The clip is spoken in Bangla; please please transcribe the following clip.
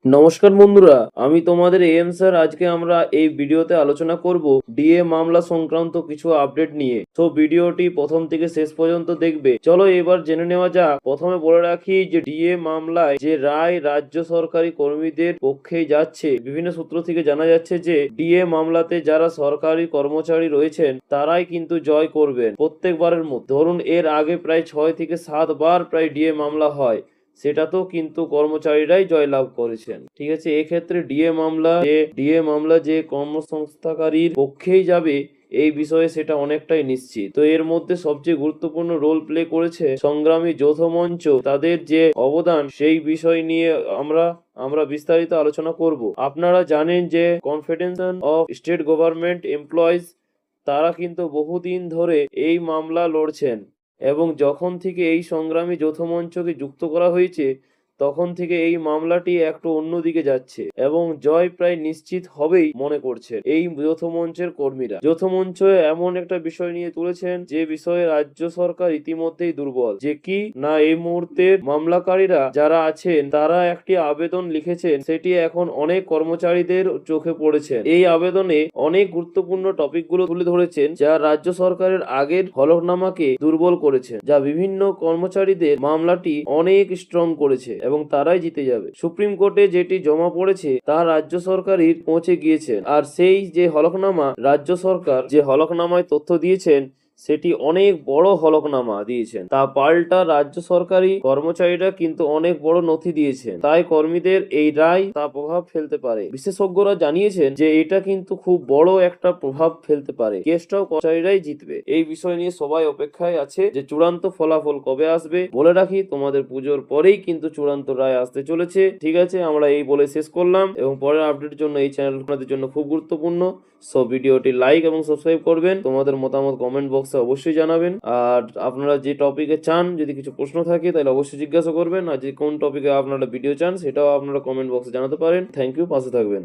নমস্কার বন্ধুরা, আমি তোমাদের এম স্যার। আজকে আমরা এই ভিডিওতে আলোচনা করব ডিএ মামলা সংক্রান্ত কিছু আপডেট নিয়ে। তো ভিডিওটি প্রথম থেকে শেষ পর্যন্ত দেখবে। চলো এবার জেনে নেওয়া যাক। প্রথমে বলে রাখি যে ডিএ মামলায় যে রায় রাজ্য সরকারি কর্মীদের পক্ষেই যাচ্ছে। বিভিন্ন সূত্র থেকে জানা যাচ্ছে যে ডিএ মামলাতে যারা সরকারি কর্মচারী রয়েছেন তারাই কিন্তু জয় করবেন প্রত্যেকবারের মতো। ধরুন এর আগে প্রায় 6 থেকে 7 বার প্রায় ডিএ মামলা হয়, সেটাতেও কিন্তু কর্মচারীরাই জয়লাভ করেছেন। ঠিক আছে, এক্ষেত্রে ডিএ মামলা যে কর্মসংস্থাকারীর পক্ষেই যাবে এই বিষয়ে সেটা অনেকটাই নিশ্চিত। তো এর মধ্যে সবচেয়ে গুরুত্বপূর্ণ রোল প্লে করেছে সংগ্রামী যৌথ মঞ্চ। তাদের যে অবদান সেই বিষয় নিয়ে আমরা বিস্তারিত আলোচনা করব। আপনারা জানেন যে confederation of state government employees তারা কিন্তু বহুদিন ধরে এই মামলা লড়ছেন, এবং যখন থেকে এই সংগ্রামী যৌথ মঞ্চকে যুক্ত করা হয়েছে তখন থেকে এই মামলাটি একটু অন্যদিকে যাচ্ছে এবং জয় প্রায় নিশ্চিত হবেই মনে করছে এই যৌথ মঞ্চের কর্মীরা। যৌথ মঞ্চ এমন একটা বিষয় নিয়ে তুলেছেন যে বিষয়ে রাজ্য সরকার ইতিমধ্যেই দুর্বল। যে কি না, এই মুহূর্তের মামলাকারীরা যারা আছেন তারা একটি আবেদন লিখেছেন, সেটি এখন অনেক কর্মচারীদের চোখে পড়েছেন। এই আবেদনে অনেক গুরুত্বপূর্ণ টপিকগুলো তুলে ধরেছেন যা রাজ্য সরকারের আগের হলফনামাকে দুর্বল করেছেন, যা বিভিন্ন কর্মচারীদের মামলাটি অনেক স্ট্রং করেছে এবং তারাই জিতে যাবে। সুপ্রিম কোর্টে যেটি জমা পড়েছে তা রাজ্য সরকারের পৌঁছে গিয়েছে, আর সেই যে হলফনামা রাজ্য সরকার যে হলফনামায় তথ্য দিয়েছেন সেটি অনেক বড় হলফনামা দিয়েছেন। তা পাল্টা রাজ্য সরকারি কর্মচারীরা কিন্তু অনেক বড় নথি দিয়েছেন, তাই কর্মীদের এই রায় তা প্রভাব ফেলতে পারে। বিশেষজ্ঞরা জানিয়েছেন যে এটা কিন্তু খুব বড় একটা প্রভাব ফেলতে পারে। কেসটাও কর্মচারীরাই জিতবে। এই বিষয় নিয়ে সবাই অপেক্ষায় আছে যে চূড়ান্ত ফলাফল কবে আসবে। বলে রাখি তোমাদের পুজোর পরেই কিন্তু চূড়ান্ত রায় আসতে চলেছে। ঠিক আছে, আমরা এই বলে শেষ করলাম, এবং পরের আপডেটের জন্য এই চ্যানেল আপনাদের জন্য খুব গুরুত্বপূর্ণ। সব ভিডিওটি লাইক এবং সাবস্ক্রাইব করবেন। তোমাদের মতামত কমেন্ট বক্সে অবশ্যই জানাবেন। আর আপনারা যে টপিকে চান, যদি কিছু প্রশ্ন থাকে তাহলে অবশ্যই জিজ্ঞাসা করবেন। আর যে কোন টপিকে আপনারা ভিডিও চান সেটাও আপনারা কমেন্ট বক্সে জানাতে পারেন। থ্যাংক ইউ, পাশে থাকবেন।